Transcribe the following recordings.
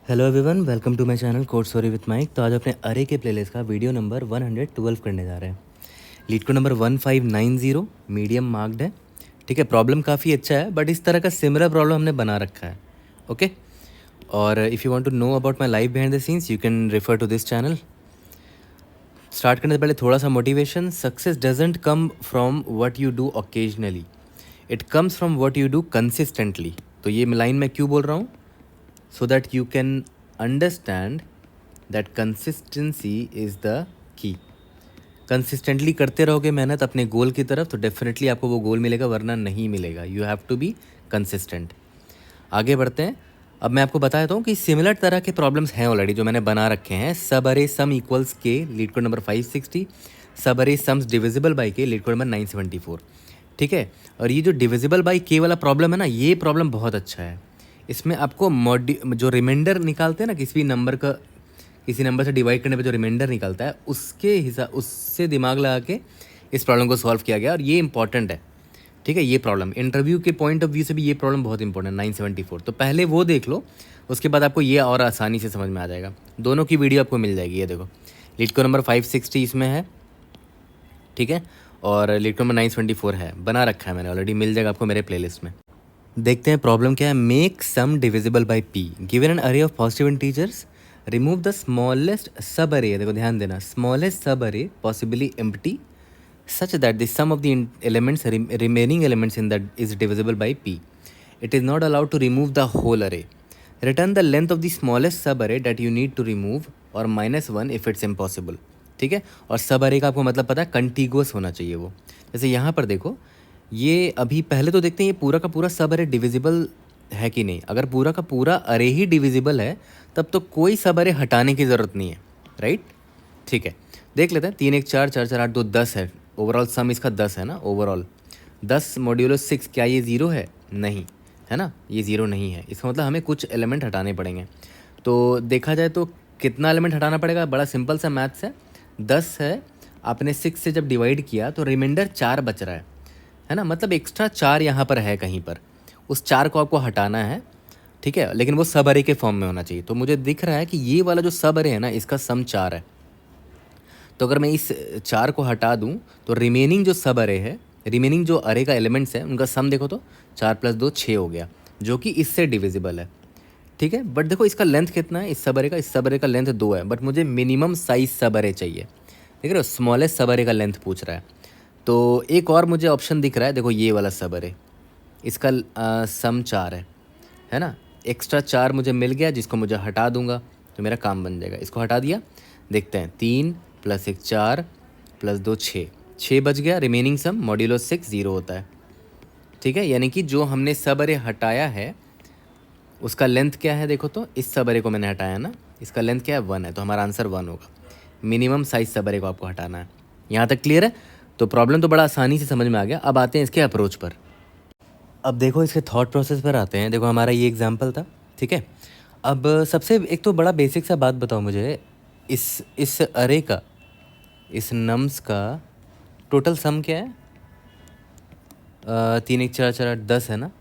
Hello everyone, welcome to my channel code story with Mike. तो आज अपने अरे के प्लेलिस्ट का वीडियो नंबर 112 करने जा रहे हैं। Leet code number 1590 medium marked है। ठीक है, प्रॉब्लम काफ़ी अच्छा है, बट इस तरह का सिमिलर प्रॉब्लम हमने बना रखा है। ओके, और if you want to know about my life behind the scenes you can refer to this channel. Start करने से पहले थोड़ा सा motivation. Success doesn't come from what you do occasionally, it comes from what you do consistently. तो ये line मैं क्यों बोल रहा हूँ? so that you can understand that consistency is the key। Consistently करते रहोगे मेहनत अपने गोल की तरफ तो डेफिनेटली आपको वो गोल मिलेगा, वरना नहीं मिलेगा। You have to be consistent. आगे बढ़ते हैं। अब मैं आपको बता देता हूँ कि सिमिलर तरह के प्रॉब्लम्स हैं ऑलरेडी जो मैंने बना रखे हैं। सब अरे सम इक्वल्स के लीड कोड नंबर 560, सब अरे सम्स डिविजिबल बाई के लीड कोड नंबर 974। ठीक है, और ये जो डिविजिबल बाई के वाला प्रॉब्लम है ना, ये प्रॉब्लम बहुत अच्छा है। इसमें आपको जो रिमाइंडर निकालते हैं ना किसी भी नंबर का, किसी नंबर से डिवाइड करने पे जो रिमाइंडर निकलता है उसके हिसाब उससे दिमाग लगा के इस प्रॉब्लम को सॉल्व किया गया, और ये इंपॉर्टेंट है। ठीक है, ये प्रॉब्लम इंटरव्यू के पॉइंट ऑफ व्यू से भी ये प्रॉब्लम बहुत इंपॉर्टेंट है। 974 तो पहले वो देख लो, उसके बाद आपको ये और आसानी से समझ में आ जाएगा। दोनों की वीडियो आपको मिल जाएगी। ये देखो, लीड को नंबर 560 इसमें है। ठीक है, और लीड को नंबर 974 है, बना रखा है मैंने ऑलरेडी, मिल जाएगा आपको मेरे प्लेलिस्ट में। देखते हैं प्रॉब्लम क्या है। Make sum divisible by P, given an array of positive integers, remove the smallest subarray. देखो ध्यान देना, smallest subarray possibly empty such that the sum of the elements remaining elements in that is divisible by p. It is not allowed to remove the whole array. Return the length of the smallest subarray that you need to remove or -1 if it's impossible. ठीक है, और सब अरे का आपको मतलब पता है, कंटिगुअस होना चाहिए वो। जैसे यहाँ पर देखो, ये अभी पहले तो देखते हैं ये पूरा का पूरा सब अरे डिविजिबल है कि नहीं। अगर पूरा का पूरा अरे ही डिविजिबल है तब तो कोई सब अरे हटाने की ज़रूरत नहीं है, राइट। ठीक है, देख लेते हैं। 3 1 4 4 4 8 2 10 है। ओवरऑल सम इसका 10 है ना। ओवरऑल 10 मॉड्यूलो 6, क्या ये ज़ीरो है? नहीं है ना, ये ज़ीरो नहीं है। इसका मतलब हमें कुछ एलिमेंट हटाने पड़ेंगे। तो देखा जाए तो कितना एलिमेंट हटाना पड़ेगा? बड़ा सिंपल सा मैथ्स है। 10 है, आपने 6 से जब डिवाइड किया तो रिमाइंडर 4 बच रहा है ना। मतलब एक्स्ट्रा 4 यहाँ पर है कहीं पर, उस 4 को आपको हटाना है। ठीक है, लेकिन वो सब अरे के फॉर्म में होना चाहिए। तो मुझे दिख रहा है कि ये वाला जो सब अरे है ना, इसका सम 4 है। तो अगर मैं इस 4 को हटा दूं तो रिमेनिंग जो सब अरे है, रिमेनिंग जो अरे का एलिमेंट्स है उनका सम देखो तो 4 + 2 6 हो गया, जो कि इससे डिविजिबल है। ठीक है, बट देखो इसका लेंथ कितना है इस सब अरे का? इस सब अरे का लेंथ 2 है, बट मुझे मिनिमम साइज सब अरे चाहिए। देख रहे हो, स्मॉलेस्ट सब अरे का लेंथ पूछ रहा है। तो एक और मुझे ऑप्शन दिख रहा है, देखो ये वाला सब अरे, इसका सम 4 है ना। एक्स्ट्रा 4 मुझे मिल गया, जिसको मुझे हटा दूंगा तो मेरा काम बन जाएगा। इसको हटा दिया, देखते हैं। 3 + 1 4 + 2 6, 6 बच गया। रिमेनिंग सम मॉड्यूलो 6 0 होता है। ठीक है, यानी कि जो हमने सब अरे हटाया है उसका लेंथ क्या है? देखो तो इस सब अरे को मैंने हटाया ना, इसका लेंथ क्या है? 1 है, तो हमारा आंसर 1 होगा। मिनिमम साइज सब अरे को आपको हटाना है। यहाँ तक क्लियर है? तो प्रॉब्लम तो बड़ा आसानी से समझ में आ गया। अब आते हैं इसके अप्रोच पर। अब देखो इसके थॉट प्रोसेस पर आते हैं। देखो हमारा ये एग्जाम्पल था। ठीक है, अब सबसे एक तो बड़ा बेसिक सा बात बताओ मुझे, इस अरे का, इस नम्स का टोटल सम क्या है? 3 1 4 4 8 10 है ना।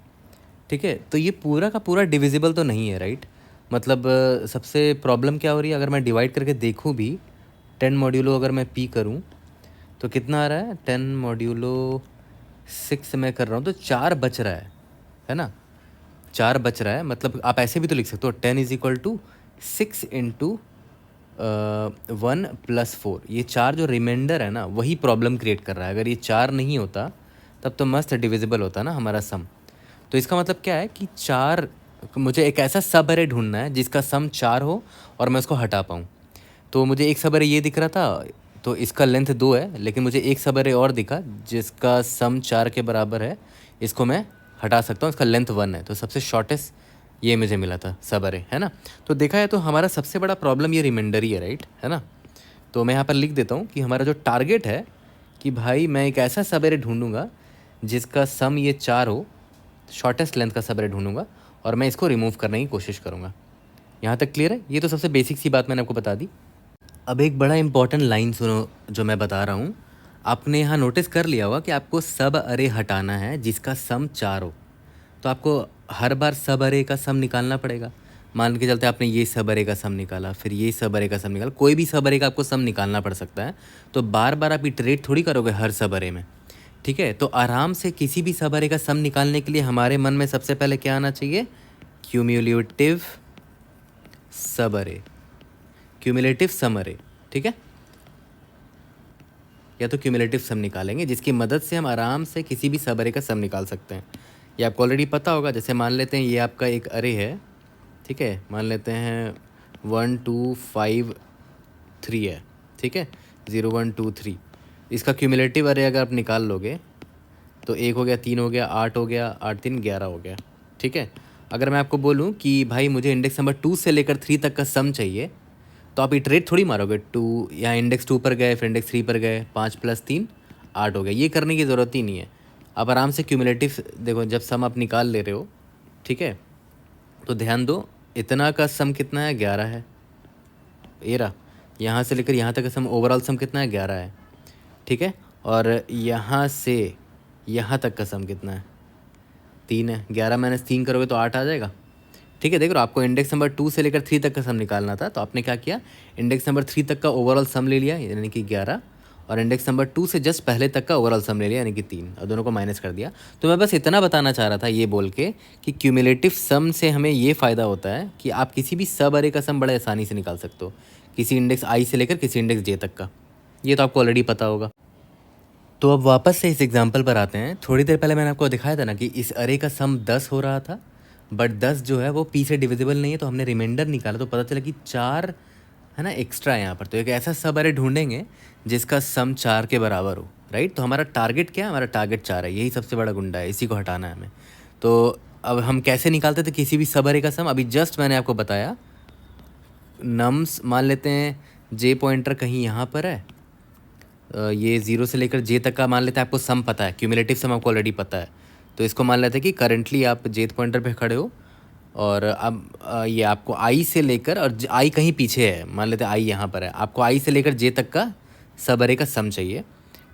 ठीक है, तो ये पूरा का पूरा डिविजिबल तो नहीं है, राइट। मतलब सबसे प्रॉब्लम क्या हो रही है, अगर मैं डिवाइड करके देखूँ भी, 10 मॉड्यूलो अगर मैं पी करूँ तो कितना आ रहा है? 10 मॉड्यूलो 6 से मैं कर रहा हूँ तो 4 बच रहा है ना। 4 बच रहा है, मतलब आप ऐसे भी तो लिख सकते हो 10 = 6 × 1 + 4। ये 4 जो रिमाइंडर है ना, वही प्रॉब्लम क्रिएट कर रहा है। अगर ये 4 नहीं होता तब तो मस्त डिविजिबल होता ना हमारा सम। तो इसका मतलब क्या है कि 4, मुझे एक ऐसा सब अरे ढूंढना है जिसका सम 4 हो और मैं उसको हटा पाऊँ। तो मुझे एक सब अरे ये दिख रहा था, तो इसका लेंथ 2 है, लेकिन मुझे एक सब अरे और दिखा जिसका सम 4 के बराबर है, इसको मैं हटा सकता हूँ, इसका लेंथ 1 है। तो सबसे शॉर्टेस्ट ये मुझे मिला था सब अरे, है ना। तो देखा है तो हमारा सबसे बड़ा प्रॉब्लम ये रिमाइंडर ही है, राइट, है ना। तो मैं यहाँ पर लिख देता हूँ कि हमारा जो टारगेट है कि भाई मैं एक ऐसा सब अरे ढूंढूंगा जिसका सम ये 4 हो, शॉर्टेस्ट लेंथ का सब अरे ढूंढूंगा, और मैं इसको रिमूव करने की कोशिश करूँगा। यहाँ तक क्लियर है? ये तो सबसे बेसिक सी बात मैंने आपको बता दी। अब एक बड़ा इंपॉर्टेंट लाइन सुनो जो मैं बता रहा हूँ। आपने यहाँ नोटिस कर लिया होगा कि आपको सब अरे हटाना है जिसका सम 4 हो, तो आपको हर बार सब अरे का सम निकालना पड़ेगा। मान के चलते आपने ये सब अरे का सम निकाला, फिर ये सब अरे का सम निकाला, कोई भी सब अरे का आपको सम निकालना पड़ सकता है, तो बार बार आप इटरेट थोड़ी करोगे हर सब अरे में, ठीक है। तो आराम से किसी भी सब अरे का सम निकालने के लिए हमारे मन में सबसे पहले क्या आना चाहिए, क्यूम्यूलेटिव सब अरे, क्यूमुलेटिव सम अरे, ठीक है। या तो क्यूमुलेटिव सम निकालेंगे जिसकी मदद से हम आराम से किसी भी सब अरे का सम निकाल सकते हैं। ये आपको ऑलरेडी पता होगा। जैसे मान लेते हैं ये आपका एक अरे है, ठीक है, मान लेते हैं 1 2 5 3 है, ठीक है, 0 1 2 3। इसका क्यूमुलेटिव अरे अगर आप निकाल लोगे तो 1 हो गया, 3 हो गया, 8 हो गया, 8 3 11 हो गया, ठीक है। अगर मैं आपको बोलूँ कि भाई मुझे इंडेक्स नंबर 2 से लेकर 3 तक का सम चाहिए, तो आप इटरेट थोड़ी मारोगे, 2 यहाँ इंडेक्स 2 पर गए, फिर इंडेक्स 3 पर गए, 5 + 3 8 हो गया। ये करने की ज़रूरत ही नहीं है। आप आराम से क्यूमुलेटिव देखो, जब सम आप निकाल ले रहे हो, ठीक है, तो ध्यान दो इतना का सम कितना है, 11 है। ये रहा, यहाँ से लेकर यहाँ तक का सम, ओवरऑल सम कितना है, 11 है, ठीक है। और यहाँ से यहाँ तक का सम कितना है, 3 है। 11 - 3 करोगे तो 8 आ जाएगा, ठीक है। देखो आपको इंडेक्स नंबर 2 से लेकर 3 तक का सम निकालना था, तो आपने क्या किया, इंडेक्स नंबर 3 तक का ओवरऑल सम ले लिया यानी कि 11, और इंडेक्स नंबर 2 से जस्ट पहले तक का ओवरऑल सम ले लिया यानी कि 3, और दोनों को माइनस कर दिया। तो मैं बस इतना बताना चाह रहा था ये बोल के कि क्यूमुलेटिव सम से हमें ये फ़ायदा होता है कि आप किसी भी सब अरे का सम बड़े आसानी से निकाल सकते हो, किसी इंडेक्स आई से लेकर किसी इंडेक्स जे तक का। ये तो आपको ऑलरेडी पता होगा। तो अब वापस से इस एग्जाम्पल पर आते हैं। थोड़ी देर पहले मैंने आपको दिखाया था ना कि इस अरे का सम 10 हो रहा था, बट 10 जो है वो पी से डिविजिबल नहीं है, तो हमने रिमाइंडर निकाला तो पता चला कि 4 है ना एक्स्ट्रा यहाँ पर। तो एक ऐसा सब अरे ढूंढेंगे जिसका सम 4 के बराबर हो, राइट। तो हमारा टारगेट क्या है, हमारा टारगेट 4 है, यही सबसे बड़ा गुंडा है, इसी को हटाना है हमें। तो अब हम कैसे निकालते थे किसी भी सब अरे का सम, अभी जस्ट मैंने आपको बताया। नम्स मान लेते हैं, जे पॉइंटर कहीं यहाँ पर है, ये 0 से लेकर जे तक का मान लेते हैं आपको सम पता है, क्यूमुलेटिव सम आपको ऑलरेडी पता है। तो इसको मान लेते हैं कि करंटली आप जेथ पॉइंटर पे खड़े हो, और अब ये आपको आई से लेकर, और आई कहीं पीछे है, मान लेते हैं आई यहाँ पर है, आपको आई से लेकर जे तक का सब अरे का सम चाहिए,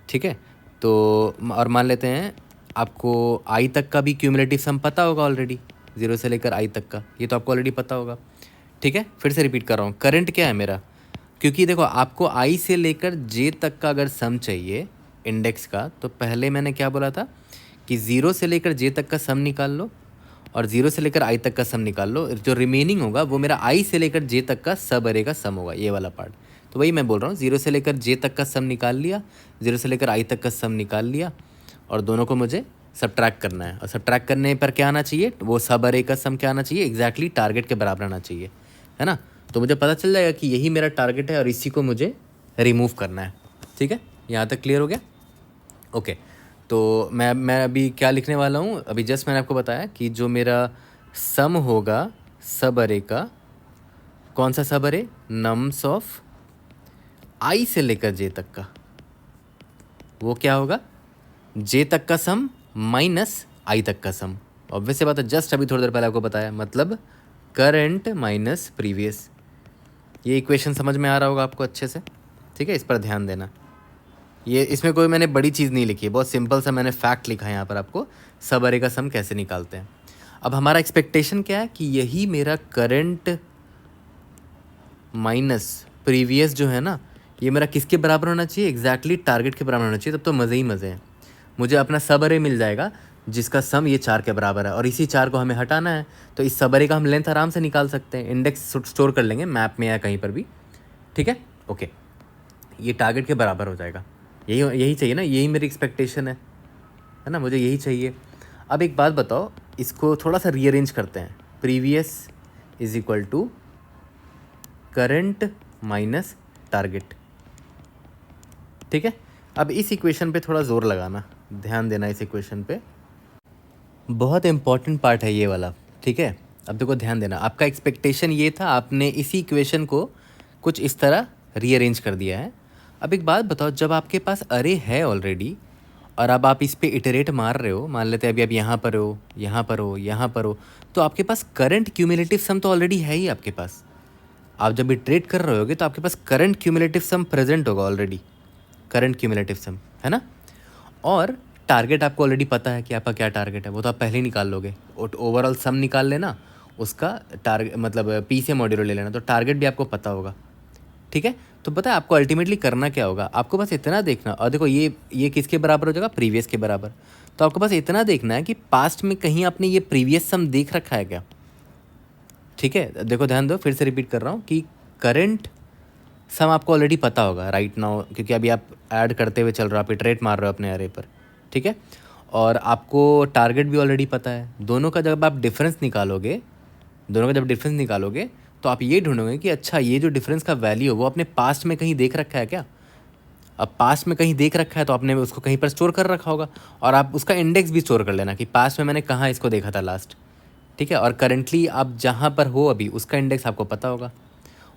ठीक है। तो और मान लेते हैं आपको आई तक का भी क्यूमुलेटिव सम पता होगा ऑलरेडी, 0 से लेकर आई तक का, ये तो आपको ऑलरेडी पता होगा, ठीक है। फिर से रिपीट कर रहा हूँ, करंट क्या है मेरा, क्योंकि देखो आपको आई से लेकर जे तक का अगर सम चाहिए इंडेक्स का, तो पहले मैंने क्या बोला था कि 0 से लेकर जे तक का सम निकाल लो, और 0 से लेकर आई तक का सम निकाल लो, जो रिमेनिंग होगा वो मेरा आई से लेकर जे तक का सब अरे का सम होगा, ये वाला पार्ट। तो वही मैं बोल रहा हूँ, 0 से लेकर जे तक का सम निकाल लिया, 0 से लेकर आई तक का सम निकाल लिया, और दोनों को मुझे सब्ट्रैक्ट करना है। और सब्ट्रैक्ट करने पर क्या आना चाहिए, वो सब अरे का सम क्या आना चाहिए, एग्जैक्टली टारगेट के बराबर आना चाहिए, है ना। तो मुझे पता चल जाएगा कि यही मेरा टारगेट है और इसी को मुझे रिमूव करना है, ठीक है। यहाँ तक क्लियर हो गया, ओके। तो मैं अभी क्या लिखने वाला हूँ, अभी जस्ट मैंने आपको बताया कि जो मेरा सम होगा सब अरे का, कौन सा सब अरे, नम्स ऑफ आई से लेकर जे तक का, वो क्या होगा, जे तक का सम माइनस आई तक का सम। ऑब्वियस बात है, जस्ट अभी थोड़ी देर पहले आपको बताया, मतलब करंट माइनस प्रीवियस। ये इक्वेशन समझ में आ रहा होगा आपको अच्छे से, ठीक है। इस पर ध्यान देना, ये इसमें कोई मैंने बड़ी चीज़ नहीं लिखी है, बहुत सिंपल सा मैंने फैक्ट लिखा है यहाँ पर आपको, सब अरे का सम कैसे निकालते हैं। अब हमारा एक्सपेक्टेशन क्या है कि यही मेरा करंट माइनस प्रीवियस जो है ना, ये मेरा किसके बराबर होना चाहिए, एग्जैक्टली टारगेट के बराबर होना चाहिए। तब तो मज़े ही मज़े हैं, मुझे अपना सब अरे मिल जाएगा जिसका सम ये 4 के बराबर है, और इसी 4 को हमें हटाना है। तो इस सब अरे का हम लेंथ आराम से निकाल सकते हैं, इंडेक्स स्टोर कर लेंगे मैप में या कहीं पर भी, ठीक है, ओके। ये टारगेट के बराबर हो जाएगा, यही चाहिए ना, यही मेरी एक्सपेक्टेशन है ना, मुझे यही चाहिए। अब एक बात बताओ, इसको थोड़ा सा रीअरेंज करते हैं, previous is equal to current minus target, ठीक है। अब इस इक्वेशन पे थोड़ा जोर लगाना, ध्यान देना इस इक्वेशन पे, बहुत इंपॉर्टेंट पार्ट है ये वाला, ठीक है। अब देखो ध्यान देना, आपका एक्सपेक्टेशन ये था, आपने इसी इक्वेशन को कुछ इस तरह रीअरेंज कर दिया है। अब एक बात बताओ, जब आपके पास अरे है ऑलरेडी और अब आप इस पे इटरेट मार रहे हो, मान लेते हैं अभी आप यहाँ पर हो, यहाँ पर हो, यहाँ पर हो, तो आपके पास करंट क्यूमुलेटिव सम तो ऑलरेडी है ही आपके पास। आप जब इटरेट कर रहे होगे तो आपके पास करंट क्यूमुलेटिव सम प्रेजेंट होगा ऑलरेडी, करंट क्यूमुलेटिव सम, है ना। और टारगेट आपको ऑलरेडी पता है कि आपका क्या टारगेट है, वो तो आप पहले ही निकाल लोगे, ओवरऑल सम निकाल लेना, उसका टारगेट मतलब पी से मॉड्यूलो ले लेना, तो टारगेट भी आपको पता होगा। ठीक है, तो पता है आपको अल्टीमेटली करना क्या होगा, आपको बस इतना देखना, और देखो ये किसके बराबर हो जाएगा, प्रीवियस के बराबर। तो आपको बस इतना देखना है कि पास्ट में कहीं आपने ये प्रीवियस सम देख रखा है क्या। ठीक है, देखो ध्यान दो, फिर से रिपीट कर रहा हूँ कि करंट सम आपको ऑलरेडी पता होगा राइट नाउ, क्योंकि अभी आप ऐड करते हुए चल रहे हो, आप इटरेट मार रहे हो अपने अरे पर। ठीक है, और आपको टारगेट भी ऑलरेडी पता है। दोनों का जब आप डिफरेंस निकालोगे, तो आप ये ढूंढोगे कि अच्छा ये जो डिफरेंस का वैल्यू है वो आपने पास्ट में कहीं देख रखा है क्या। अब पास्ट में कहीं देख रखा है तो आपने उसको कहीं पर स्टोर कर रखा होगा, और आप उसका इंडेक्स भी स्टोर कर लेना कि पास्ट में मैंने कहाँ इसको देखा था लास्ट। ठीक है, और करंटली आप जहाँ पर हो अभी उसका इंडेक्स आपको पता होगा,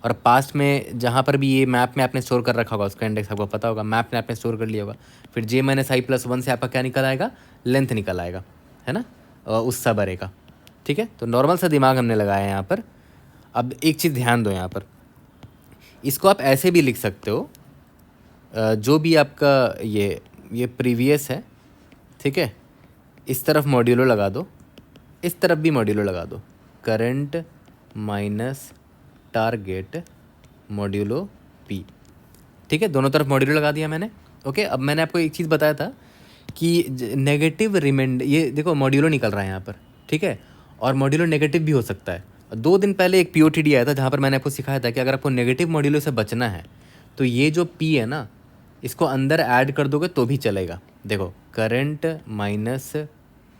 और पास्ट में जहाँ पर भी ये मैप में आपने स्टोर कर रखा होगा उसका इंडेक्स आपको पता होगा, मैप में आपने स्टोर कर लिया होगा। फिर जे माइनस आई प्लस वन से आपका क्या निकल आएगा, लेंथ निकल आएगा, है ना, उस सब अरे का। ठीक है, तो नॉर्मल सा दिमाग हमने लगाया है यहाँ पर। अब एक चीज़ ध्यान दो यहाँ पर, इसको आप ऐसे भी लिख सकते हो, जो भी आपका ये प्रीवियस है, ठीक है, इस तरफ मॉड्यूलो लगा दो, इस तरफ भी मॉड्यूलो लगा दो, current minus target modulo P. ठीक है, दोनों तरफ मॉड्यूलो लगा दिया मैंने। ओके, अब मैंने आपको एक चीज़ बताया था कि नेगेटिव रिमाइंडर, ये देखो मॉड्यूलो निकल रहा है यहाँ पर। ठीक है, और मॉड्यूलो नेगेटिव भी हो सकता है। 2 दिन पहले एक पीओटीडी आया था जहाँ पर मैंने आपको सिखाया था कि अगर आपको नेगेटिव मॉड्यूलो से बचना है तो ये जो पी है ना, इसको अंदर ऐड कर दोगे तो भी चलेगा। देखो करंट माइनस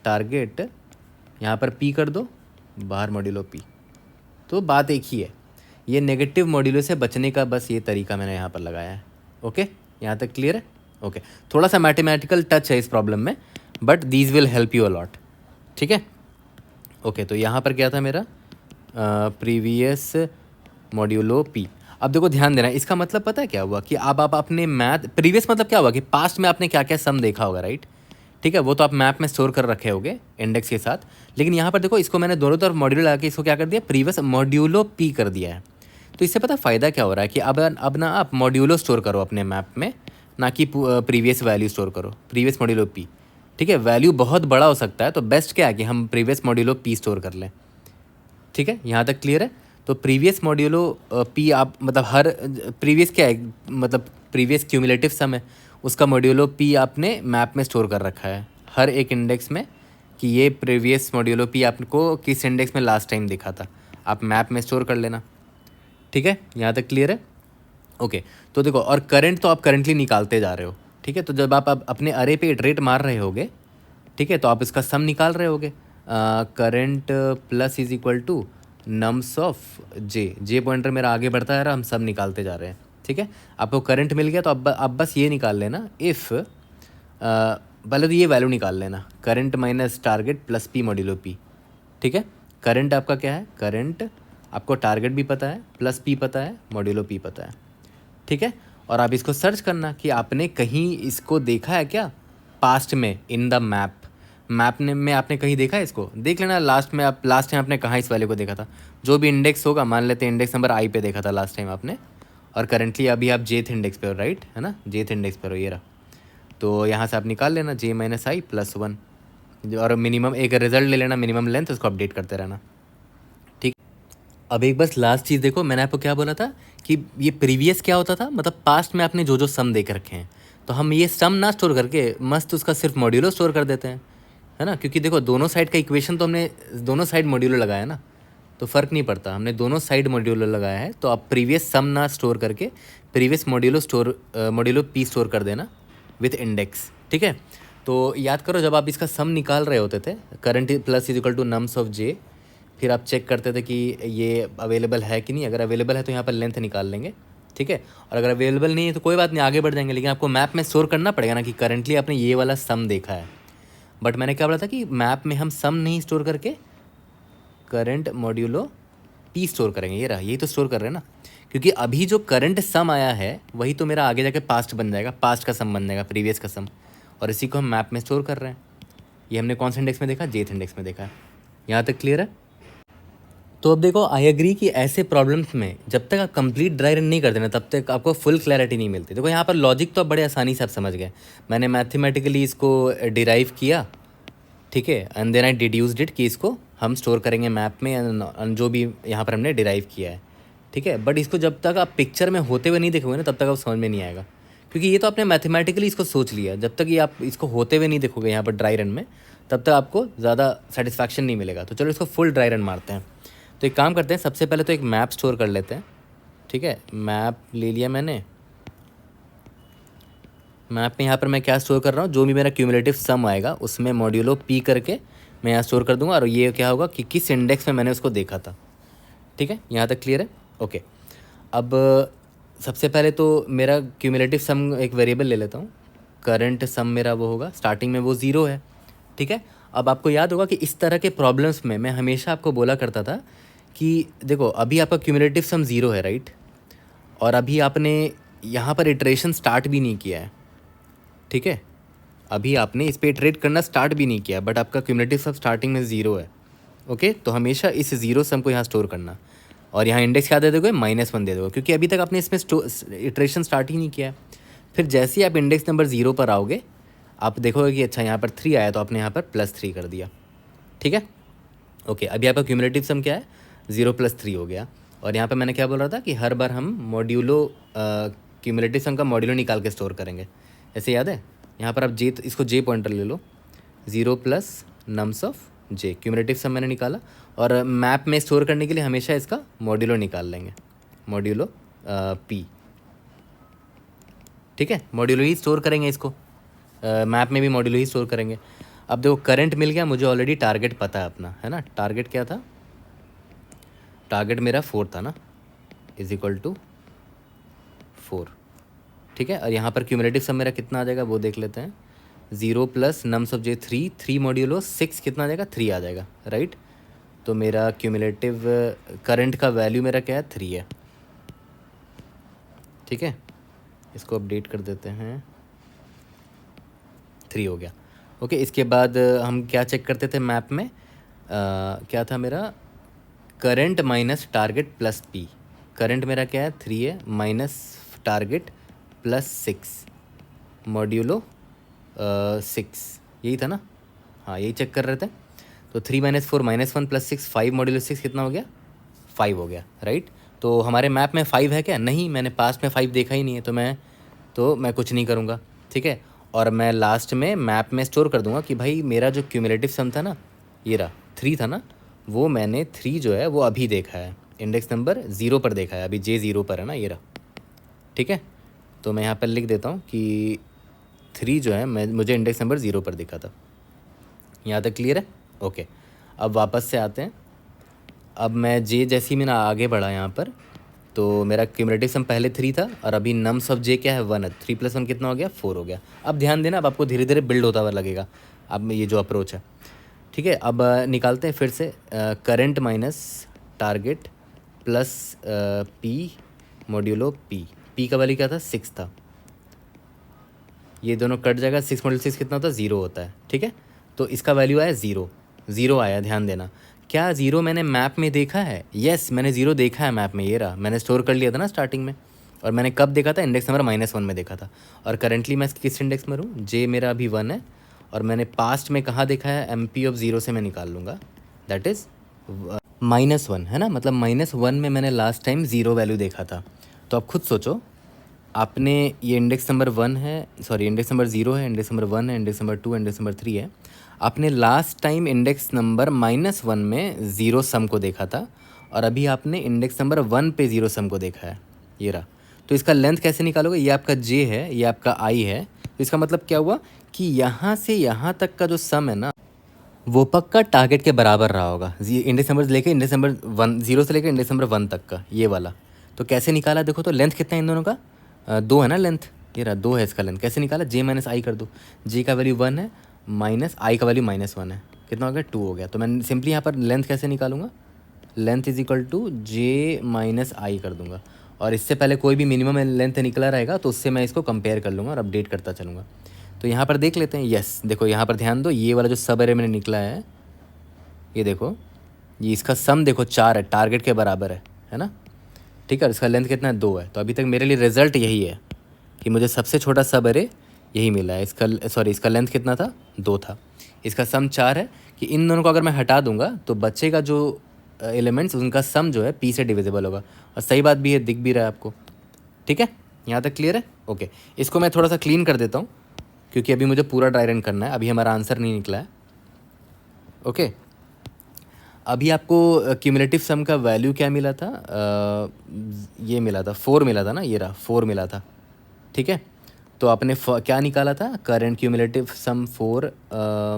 टारगेट, यहाँ पर पी कर दो, बाहर मॉड्यूलो पी, तो बात एक ही है। ये नेगेटिव मॉड्यूलो से बचने का बस ये तरीका मैंने यहाँ पर लगाया है। ओके, यहाँ तक क्लियर है। ओके, थोड़ा सा मैथमेटिकल टच है इस प्रॉब्लम में, but these will help you a lot. ठीक है, ओके, तो यहाँ पर क्या था मेरा, प्रीवियस मॉड्यूलो पी। अब देखो ध्यान देना, इसका मतलब पता है क्या हुआ कि अब आप अपने मैथ, प्रीवियस मतलब क्या हुआ कि पास्ट में आपने क्या क्या सम देखा होगा, राइट। ठीक है, वो तो आप मैप में स्टोर कर रखे होगे इंडेक्स के साथ, लेकिन यहाँ पर देखो इसको मैंने दोनों तरफ मॉड्यूलो लगा के इसको क्या कर दिया, प्रीवियस मॉड्यूलो पी कर दिया है। तो इससे पता फ़ायदा क्या हो रहा है कि अब ना आप मॉड्यूलो स्टोर करो अपने मैप में, ना कि प्रीवियस वैल्यू स्टोर करो, प्रीवियस मॉड्यूलो पी। ठीक है, वैल्यू बहुत बड़ा हो सकता है, तो बेस्ट क्या है कि हम प्रीवियस मॉड्यूलो पी स्टोर कर लें। ठीक है, यहाँ तक क्लियर है। तो प्रीवियस मॉड्यूलो पी आप मतलब हर प्रीवियस क्या है, मतलब प्रीवियस क्यूमुलेटिव सम है, उसका मॉड्यूलो पी आपने मैप में स्टोर कर रखा है हर एक इंडेक्स में, कि ये प्रीवियस मॉड्यूलो पी आपको किस इंडेक्स में लास्ट टाइम दिखा था, आप मैप में स्टोर कर लेना। ठीक है, यहाँ तक क्लियर है। ओके, तो देखो, और करंट तो आप करंटली निकालते जा रहे हो। ठीक है, तो जब आप अपने अरे पे इटरेट मार रहे होगे, ठीक है, तो आप इसका सम निकाल रहे होगे, current plus is equal to nums of J pointer मेरा आगे बढ़ता है, हम सब निकालते जा रहे हैं। ठीक है, आपको करंट मिल गया, तो अब बस ये निकाल लेना, इफ़ पहले तो ये वैल्यू निकाल लेना, current minus target plus P modulo P. ठीक है, करंट आपका क्या है, करंट आपको टारगेट भी पता है, प्लस पी पता है, मॉड्यूलो पी पता है। ठीक है, और आप इसको सर्च करना कि आपने कहीं इसको देखा है क्या पास्ट में, इन द मैप में आपने कहीं देखा है इसको, देख लेना। लास्ट टाइम आपने कहाँ इस वैल्यू को देखा था, जो भी इंडेक्स होगा, मान लेते हैं इंडेक्स नंबर आई पे देखा था लास्ट टाइम आपने, और करंटली अभी आप जेथ इंडेक्स पे हो, राइट, है ना, जेथ इंडेक्स पर हो, ये रहा। तो यहाँ से आप निकाल लेना जे माइनस आई प्लस वन, और मिनिमम एक रिजल्ट ले लेना, मिनिमम लेंथ, उसको अपडेट करते रहना। ठीक, अब एक बस लास्ट चीज़ देखो, मैंने आपको क्या बोला था कि ये प्रीवियस क्या होता था, मतलब पास्ट में आपने जो जो सम देख रखे हैं, तो हम ये सम ना स्टोर करके मस्त उसका सिर्फ मॉड्यूलो स्टोर कर देते हैं, है ना, क्योंकि देखो दोनों साइड का इक्वेशन तो हमने दोनों साइड मॉड्यूलो लगाया ना, तो फ़र्क नहीं पड़ता, हमने दोनों साइड मॉड्यूलो लगाया है, तो आप प्रीवियस सम ना स्टोर करके प्रीवियस मॉड्यूलो पी स्टोर कर देना विथ इंडेक्स। ठीक है, तो याद करो जब आप इसका सम निकाल रहे होते थे, current plus is equal to nums of J, फिर आप चेक करते थे कि ये अवेलेबल है कि नहीं, अगर अवेलेबल है तो यहाँ पर लेंथ निकाल लेंगे। ठीक है, और अगर अवेलेबल नहीं है तो कोई बात नहीं, आगे बढ़ जाएंगे, लेकिन आपको मैप में स्टोर करना पड़ेगा ना कि करंटली आपने ये वाला सम देखा है। बट मैंने क्या बोला था कि मैप में हम सम नहीं स्टोर करके करंट मॉड्यूलो पी स्टोर करेंगे, ये रहा, यही तो स्टोर कर रहे हैं ना, क्योंकि अभी जो करंट सम आया है वही तो मेरा आगे जाके पास्ट बन जाएगा, पास्ट का सम बन जाएगा, प्रीवियस का सम, और इसी को हम मैप में स्टोर कर रहे हैं। ये हमने कौन से इंडेक्स में देखा, जेथ इंडेक्स में देखा है। यहाँ तक क्लियर है। तो अब देखो, आई एग्री कि ऐसे प्रॉब्लम्स में जब तक आप कंप्लीट ड्राई रन नहीं करते ना, तब तक आपको फुल क्लैरिटी नहीं मिलती। देखो यहाँ पर लॉजिक तो आप बड़े आसानी से आप समझ गए, मैंने मैथमेटिकली इसको डिराइव किया, ठीक है, and then I deduced it कि इसको हम स्टोर करेंगे मैप में जो भी यहाँ पर हमने डिराइव किया है, ठीक है। बट इसको जब तक आप पिक्चर में होते हुए नहीं देखोगे ना, तब तक आप समझ में नहीं आएगा, क्योंकि ये तो आपने मैथमेटिकली इसको सोच लिया। जब तक ये आप इसको होते हुए नहीं देखोगे यहाँ पर ड्राई रन में, तब तक आपको ज़्यादा सेटिस्फैक्शन नहीं मिलेगा। तो चलो इसको फुल ड्राई रन मारते हैं। तो एक काम करते हैं, सबसे पहले तो एक मैप स्टोर कर लेते हैं, ठीक है। मैप ले लिया मैंने। मैप में यहाँ पर मैं क्या स्टोर कर रहा हूँ, जो भी मेरा क्यूमुलेटिव सम आएगा उसमें मॉड्यूलो पी करके मैं यहाँ स्टोर कर दूंगा, और ये क्या होगा कि किस इंडेक्स में मैंने उसको देखा था, ठीक है। यहाँ तक क्लियर है, ओके। अब सबसे पहले तो मेरा क्यूमुलेटिव सम एक वेरिएबल ले लेता हूँ। करंट सम मेरा वो होगा, स्टार्टिंग में वो 0 है, ठीक है। अब आपको याद होगा कि इस तरह के प्रॉब्लम्स में मैं हमेशा आपको बोला करता था कि देखो अभी आपका क्यूमुलेटिव सम 0 है, राइट, और अभी आपने यहाँ पर इटरेशन स्टार्ट भी नहीं किया है, ठीक है। अभी आपने इस पर इटरेट करना स्टार्ट भी नहीं किया, बट आपका क्यूमुलेटिव सम स्टार्टिंग में 0 है, ओके। तो हमेशा इस 0 सम को यहाँ स्टोर करना, और यहाँ इंडेक्स क्या दे दोगे, -1 दे दोगे, क्योंकि अभी तक आपने इसमें इटरेशन स्टार्ट ही नहीं किया है। फिर जैसे ही आप इंडेक्स नंबर 0 पर आओगे, आप देखोगे कि अच्छा यहाँ पर 3 आया, तो आपने यहाँ पर +3 कर दिया, ठीक है, ओके। अभी आपका क्यूमुलेटिव सम क्या है, 0 + 3 हो गया। और यहाँ पर मैंने क्या बोल रहा था कि हर बार हम मॉड्यूलो क्यूमुलेटिव सम का मॉड्यूलो निकाल के स्टोर करेंगे, ऐसे याद है। यहाँ पर आप जे, इसको जे पॉइंटर ले लो, 0 + नम्स ऑफ जे, क्यूमुलेटिव सम मैंने निकाला। और मैप में स्टोर करने के लिए हमेशा इसका मॉड्यूलो निकाल लेंगे, मॉड्यूलो पी, ठीक है। मॉड्यूलो ही स्टोर करेंगे इसको, मैप में भी मॉड्यूलो ही स्टोर करेंगे। अब देखो करंट मिल गया मुझे, ऑलरेडी टारगेट पता है अपना, है ना। टारगेट क्या था, टारगेट मेरा 4 था ना, = 4, ठीक है। और यहाँ पर क्यूमुलेटिव सम मेरा कितना आ जाएगा वो देख लेते हैं। 0 + नम्स ऑफ जे 3 मॉड्यूलो 6 कितना आ जाएगा, 3 आ जाएगा, राइट। तो मेरा क्यूमुलेटिव करंट का वैल्यू मेरा क्या है, 3 है, ठीक है। इसको अपडेट कर देते हैं, 3 हो गया, ओके। इसके बाद हम क्या चेक करते थे मैप में, क्या था मेरा, current minus target plus P. Current मेरा क्या है, 3 है, माइनस टारगेट +6 मॉड्यूलो 6, यही था ना, हाँ यही चेक कर रहे थे। तो 3 - 4 -1 + 6 5 मॉड्यूलो 6 कितना हो गया, 5 हो गया, राइट। तो हमारे मैप में 5 है क्या, नहीं, मैंने पास्ट में 5 देखा ही नहीं है, तो मैं कुछ नहीं करूँगा, ठीक है। और मैं लास्ट में मैप में स्टोर कर दूंगा कि भाई मेरा जो क्यूमुलेटिव सम था ना, ये रहा 3 था ना, वो मैंने 3 जो है वो अभी देखा है, इंडेक्स नंबर 0 पर देखा है, अभी जे 0 पर है ना, ये रहा, ठीक है। तो मैं यहाँ पर लिख देता हूँ कि 3 जो है मुझे इंडेक्स नंबर 0 पर दिखा था। यहाँ तक क्लियर है, ओके। अब वापस से आते हैं। अब मैं जे जैसे ही मैंने आगे बढ़ा यहाँ पर, तो मेरा क्यूमुलेटिव सम पहले 3 था, और अभी नम्स ऑफ जे क्या है, 1 है। 3 + 1 कितना हो गया, 4 हो गया। अब ध्यान देना, अब आपको धीरे धीरे बिल्ड होता हुआ लगेगा अब ये जो अप्रोच है, ठीक है। अब निकालते हैं फिर से, current minus target plus P modulo P. P का वैल्यू क्या था, 6 था, ये दोनों कट जाएगा, 6 मॉड्यूलो 6 कितना होता है, 0 होता है, ठीक है। तो इसका वैल्यू आया 0 आया, ध्यान देना। क्या 0 मैंने मैप में देखा है, यस मैंने 0 देखा है मैप में, ये रहा, मैंने स्टोर कर लिया था ना स्टार्टिंग में। और मैंने कब देखा था, इंडेक्स नंबर -1 में देखा था। और करंटली मैं किस इंडेक्स में हूँ, जे मेरा अभी 1 है, और मैंने पास्ट में कहाँ देखा है, MP ऑफ 0 से मैं निकाल लूँगा, दैट इज़ -1, है ना। मतलब -1 में मैंने लास्ट टाइम 0 वैल्यू देखा था। तो आप खुद सोचो, आपने ये इंडेक्स नंबर 1 है, सॉरी इंडेक्स नंबर 0 है, इंडेक्स नंबर 1 है, इंडेक्स नंबर 2, इंडेक्स नंबर 3 है। आपने लास्ट टाइम इंडेक्स नंबर -1 में 0 सम को देखा था, और अभी आपने इंडेक्स नंबर 1 पे 0 सम को देखा है, ये रहा। तो इसका लेंथ कैसे निकालोगे, ये आपका जे है, ये आपका आई है। तो इसका मतलब क्या हुआ कि यहाँ से यहाँ तक का जो सम है ना, वो पक्का टारगेट के बराबर रहा होगा। इंडेक्स नंबर लेके इंडेक्स नंबर 1, 0 से लेकर इंडेक्स नंबर 1 तक का, ये वाला। तो कैसे निकाला, देखो तो लेंथ कितना है इन दोनों का, 2 है ना लेंथ, ये रहा 2 है इसका लेंथ। कैसे निकाला, जे - आई कर दो, जे का वैल्यू 1 है, माइनस आई का वैल्यू -1 है, कितना हो गया, 2 हो गया। तो मैं सिंपली यहाँ पर लेंथ कैसे निकालूंगा, लेंथ = जे - आई कर दूंगा। और इससे पहले कोई भी मिनिमम लेंथ निकला रहेगा तो उससे मैं इसको कंपेयर कर लूँगा और अपडेट करता चलूँगा। तो यहाँ पर देख लेते हैं, यस देखो यहाँ पर ध्यान दो, ये वाला जो सब एरे मैंने निकला है, ये देखो, ये इसका सम देखो 4 है, टारगेट के बराबर है ना, ठीक है। और इसका लेंथ कितना है, 2 है। तो अभी तक मेरे लिए रिजल्ट यही है कि मुझे सबसे छोटा सब एरे यही मिला है। इसका लेंथ कितना था, 2 था। इसका सम 4 है कि इन दोनों को अगर मैं हटा दूंगा तो बचेगा जो एलिमेंट्स उनका सम जो है पी से डिविजिबल होगा। और सही बात भी है, दिख भी रहा है आपको। ठीक है, यहाँ तक क्लियर है? ओके, इसको मैं थोड़ा सा क्लीन कर देता हूँ क्योंकि अभी मुझे पूरा ड्राई रन करना है, अभी हमारा आंसर नहीं निकला है। ओके, अभी आपको क्यूमुलेटिव सम का वैल्यू क्या मिला था? ये मिला था 4 मिला था ना, ये रहा 4 मिला था। ठीक है, तो आपने क्या निकाला था? करंट क्यूमुलेटिव सम 4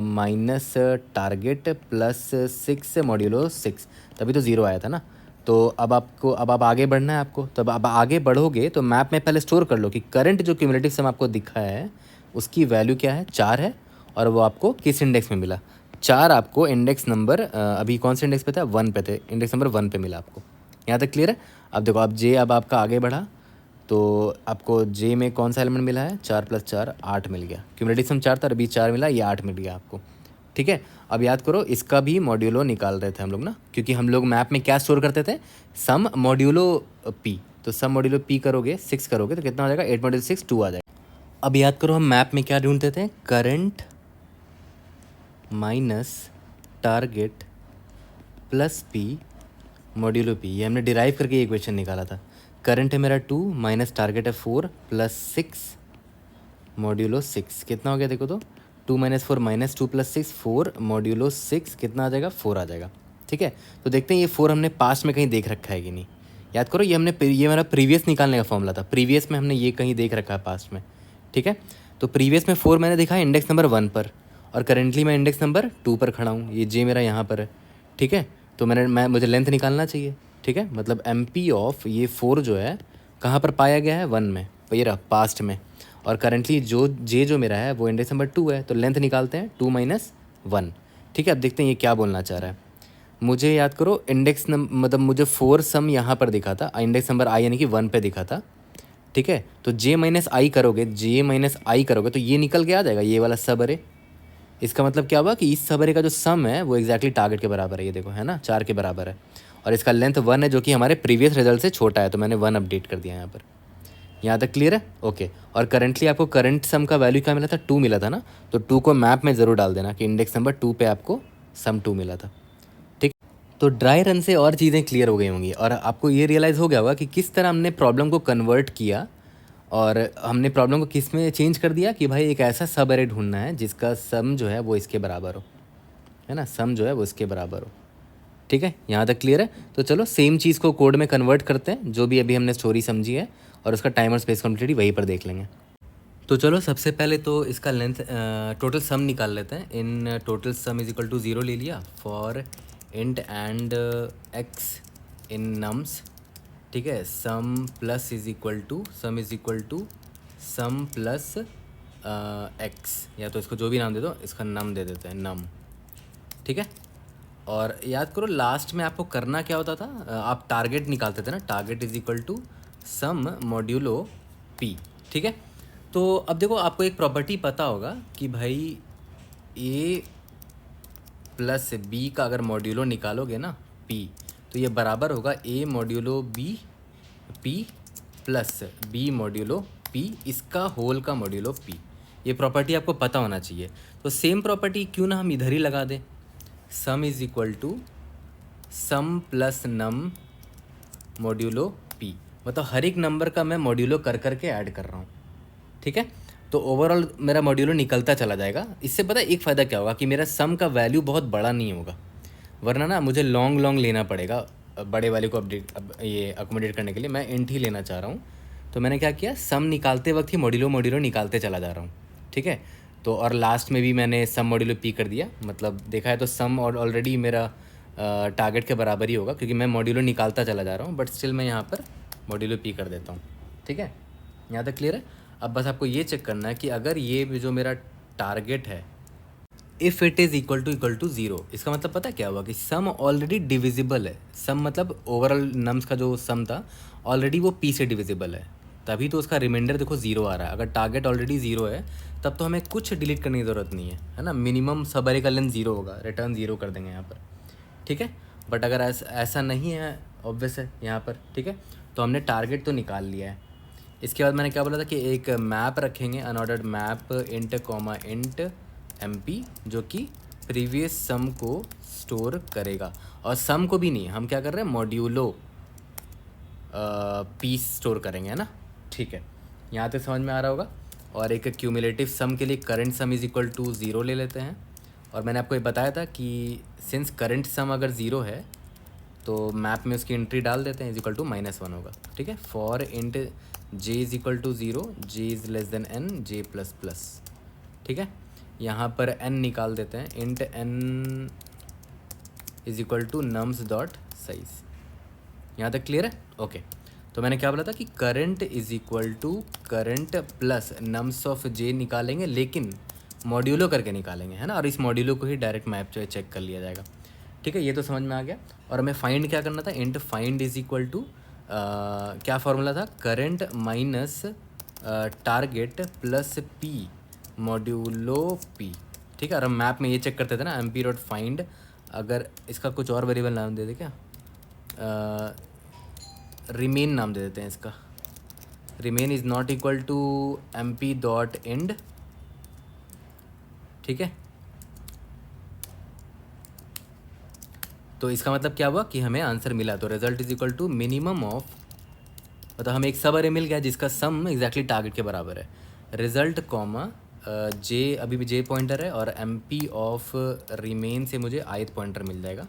माइनस टारगेट प्लस 6 मॉड्यूलो 6, तभी तो 0 आया था ना। तो अब आप आगे बढ़ना है आपको। तब अब आगे बढ़ोगे तो मैप में पहले स्टोर कर लो कि करंट जो क्यूमुलेटिव सम आपको दिखा है उसकी वैल्यू क्या है? 4 है। और वो आपको किस इंडेक्स में मिला? 4 आपको इंडेक्स नंबर अभी कौन से इंडेक्स पे था? 1 पे थे, इंडेक्स नंबर 1 पे मिला आपको। यहाँ तक क्लियर है? अब देखो, अब जे अब आपका आगे बढ़ा तो आपको जे में कौन सा एलिमेंट मिला है? 4 + 4 8 मिल गया। क्यूमुलेटिव सम 4 था, अभी 4 मिला, ये 8 मिल गया आपको। ठीक है, अब याद करो इसका भी मॉड्यूलो निकाल रहे थे हम लोग ना, क्योंकि हम लोग मैप में क्या स्टोर करते थे? सम मॉड्यूलो पी। तो सम मॉड्यूलो पी करोगे 6 करोगे तो कितना हो जाएगा? 8 मॉड्यूलो 6 2 आ जाएगा। अब याद करो हम मैप में क्या ढूंढते थे? Current minus target plus P modulo P, ये हमने डिराइव करके ये इक्वेशन निकाला था। करंट है मेरा 2 माइनस टारगेट है 4 प्लस 6 मॉड्यूलो 6, कितना हो गया देखो तो? 2 - 4 -2 + 6 4 मॉड्यूलो 6 कितना आ जाएगा? 4 आ जाएगा। ठीक है, तो देखते हैं ये 4 हमने पास्ट में कहीं देख रखा है कि नहीं। याद करो ये मेरा प्रीवियस निकालने का फॉर्मूला था, प्रीवियस में हमने ये कहीं देख रखा है पास्ट में। ठीक है, तो प्रीवियस में 4 मैंने देखा है इंडेक्स नंबर 1 पर, और करेंटली मैं इंडेक्स नंबर 2 पर खड़ा हूँ। ये जे मेरा यहाँ पर है। ठीक है, तो मुझे लेंथ निकालना चाहिए। ठीक है, मतलब एम पी ऑफ ये 4 जो है कहाँ पर पाया गया है? 1 में, ये रहा पास्ट में। और करंटली जो मेरा है वो इंडेक्स नंबर 2 है, तो लेंथ निकालते हैं 2 - 1। ठीक है, अब देखते हैं ये क्या बोलना चाह रहा है। मुझे याद करो इंडेक्स मतलब मुझे 4 सम यहाँ पर दिखा था, इंडेक्स नंबर आई यानी कि 1 पे दिखा था। ठीक है, तो जे माइनस आई करोगे तो ये निकल के आ जाएगा, ये वाला सब अरे। इसका मतलब क्या हुआ कि इस सब अरे का जो सम है वो एग्जैक्टली टारगेट के बराबर है, ये देखो है ना, 4 के बराबर है। और इसका लेंथ 1 है जो कि हमारे प्रीवियस रिजल्ट से छोटा है, तो मैंने 1 अपडेट कर दिया यहाँ पर। यहाँ तक क्लियर है? ओके, और करंटली आपको करंट सम का वैल्यू क्या मिला था? 2 मिला था ना, तो 2 को मैप में ज़रूर डाल देना कि इंडेक्स नंबर 2 पे आपको सम 2 मिला था। ठीक, तो ड्राई रन से और चीज़ें क्लियर हो गई होंगी और आपको ये रियलाइज़ हो गया होगा कि किस तरह हमने प्रॉब्लम को कन्वर्ट किया और हमने प्रॉब्लम को किस में चेंज कर दिया कि भाई एक ऐसा सब अरे ढूंढना है जिसका सम जो है वो इसके बराबर हो, है ना, सम जो है वो इसके बराबर हो। ठीक है, यहाँ तक क्लियर है? तो चलो सेम चीज़ को कोड में कन्वर्ट करते हैं, जो भी अभी हमने स्टोरी समझी है, और उसका टाइम और स्पेस कम्प्लीटिटी वहीं पर देख लेंगे। तो चलो सबसे पहले तो इसका लेंथ टोटल सम निकाल लेते हैं। Int total sum is equal to 0 ले लिया for int and X in nums. ठीक है, sum plus is equal to sum plus X, या तो इसको जो भी नाम दे दो, इसका नम दे देते हैं, नम। ठीक है, और याद करो लास्ट में आपको करना क्या होता था? आप टारगेट निकालते थे ना, target is equal to sum modulo P. ठीक है, तो अब देखो आपको एक प्रॉपर्टी पता होगा कि भाई ए प्लस बी का अगर मॉड्यूलो निकालोगे ना पी, तो ये बराबर होगा A modulo B P plus B modulo P, इसका होल का मॉड्यूलो पी। ये प्रॉपर्टी आपको पता होना चाहिए। तो सेम प्रॉपर्टी क्यों ना हम इधर ही लगा दें, sum is equal to sum plus num modulo P, मतलब हर एक नंबर का मैं मॉड्यूलो कर करके ऐड कर रहा हूँ। ठीक है, तो ओवरऑल मेरा मॉड्यूलो निकलता चला जाएगा। इससे पता है एक फ़ायदा क्या होगा कि मेरा सम का वैल्यू बहुत बड़ा नहीं होगा, वरना ना मुझे लॉन्ग लेना पड़ेगा बड़े वाले को ये अकोमोडेट करने के लिए। मैं इंट ही लेना चाह रहा हूँ, तो मैंने क्या किया, सम निकालते वक्त ही मॉड्यूलो निकालते चला जा रहा हूँ। ठीक है, तो और लास्ट में भी मैंने सम मॉड्यूलो पी कर दिया, मतलब देखा है तो सम ऑलरेडी मेरा टारगेट के बराबर ही होगा क्योंकि मैं मॉड्यूलो निकालता चला जा रहा हूँ, बट स्टिल मैं यहाँ पर मॉड्यूलो पी कर देता हूँ। ठीक है, यहाँ तक क्लियर है? अब बस आपको ये चेक करना है कि अगर ये जो मेरा टारगेट है if it is equal to 0, इसका मतलब पता क्या हुआ कि सम ऑलरेडी डिविजिबल है। सम मतलब ओवरऑल नम्स का जो सम था ऑलरेडी वो पी से डिविजिबल है, तभी तो उसका रिमाइंडर देखो 0 आ रहा है। अगर टारगेट ऑलरेडी 0 है तब तो हमें कुछ डिलीट करने की ज़रूरत नहीं है ना, मिनिमम सब अरे का लेंथ 0 होगा, रिटर्न 0 कर देंगे यहाँ पर। ठीक है, बट अगर ऐसा नहीं है, ऑब्वियस है यहाँ पर। ठीक है, तो हमने टारगेट तो निकाल लिया है। इसके बाद मैंने क्या बोला था कि एक मैप रखेंगे, unordered map int comma int MP जो कि प्रीवियस सम को स्टोर करेगा, और सम को भी नहीं, हम क्या कर रहे हैं मॉड्यूलो पीस स्टोर करेंगे, है ना। ठीक है, यहाँ तक समझ में आ रहा होगा। और एक क्यूमुलेटिव सम के लिए current sum is equal to 0 ले लेते हैं। और मैंने आपको ये बताया था कि सिंस करंट सम अगर 0 है तो मैप में उसकी एंट्री डाल देते हैं, इज इक्वल टू -1 होगा। ठीक है, for int j is equal to 0, j is less than n, j plus plus. ठीक है, यहाँ पर n निकाल देते हैं, int n is equal to nums dot size. यहाँ तक क्लियर है? ओके। तो मैंने क्या बोला था कि current is equal to current plus nums of j निकालेंगे, लेकिन मॉड्यूलो करके निकालेंगे, है ना। और इस मॉड्यूलो को ही डायरेक्ट मैप जो है चेक कर लिया जाएगा। ठीक है, ये तो समझ में आ गया। और हमें फाइंड क्या करना था, int find is equal to क्या फार्मूला था, current minus target plus P modulo P. ठीक है, और हम मैप में ये चेक करते थे ना, MP डॉट फाइंड, अगर इसका कुछ और वेरिएबल नाम दे दे क्या, रिमेन नाम दे देते हैं इसका, remain is not equal to MP dot end. ठीक है, तो इसका मतलब क्या हुआ कि हमें आंसर मिला, तो result is equal to minimum of, मतलब हमें एक सब अरे मिल गया जिसका सम एग्जैक्टली टारगेट के बराबर है। रिजल्ट कॉमा j, अभी भी j पॉइंटर है, और MP ऑफ रिमेन से मुझे ith पॉइंटर मिल जाएगा।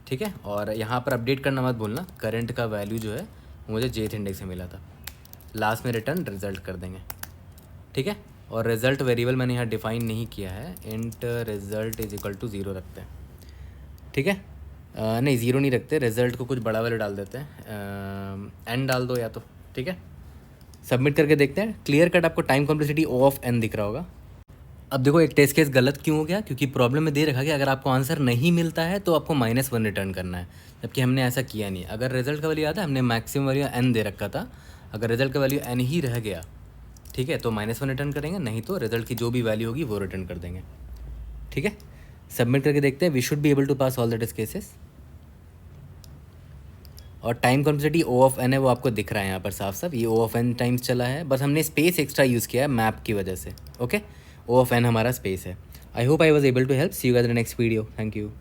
ठीक है, और यहाँ पर अपडेट करना मत भूलना, करंट का वैल्यू जो है मुझे jth इंडेक्स से मिला था। लास्ट में रिटर्न रिजल्ट कर देंगे। ठीक है, और रिजल्ट वेरिएबल मैंने यहाँ डिफाइन नहीं किया है, int result is equal to 0 रखते हैं। ठीक है, नहीं 0 नहीं रखते, रिजल्ट को कुछ बड़ा वाले डाल देते हैं, n डाल दो या तो। ठीक है, सबमिट करके देखते हैं। क्लियर कट आपको time complexity O of n दिख रहा होगा। अब देखो एक टेस्ट केस गलत क्यों हो गया, क्योंकि प्रॉब्लम में दे रखा कि अगर आपको आंसर नहीं मिलता है तो आपको -1 रिटर्न करना है, जबकि हमने ऐसा किया नहीं। अगर रिजल्ट का वैल्यू आता है, हमने मैक्सिमम वैल्यू n दे रखा था, अगर रिजल्ट का वैल्यू n ही रह गया, ठीक है, तो -1 रिटर्न करेंगे, नहीं तो रिजल्ट की जो भी वैल्यू होगी वो रिटर्न कर देंगे। ठीक है, सबमिट करके देखते हैं। We should be able to pass all the test cases. और time complexity O of n है, वो आपको दिख रहा है यहाँ पर साफ साफ, ये O ऑफ n टाइम्स चला है, बस हमने स्पेस एक्स्ट्रा यूज़ किया है मैप की वजह से। ओके, O ऑफ n हमारा स्पेस है। I hope I was able to help. See you guys in the next video. Thank you.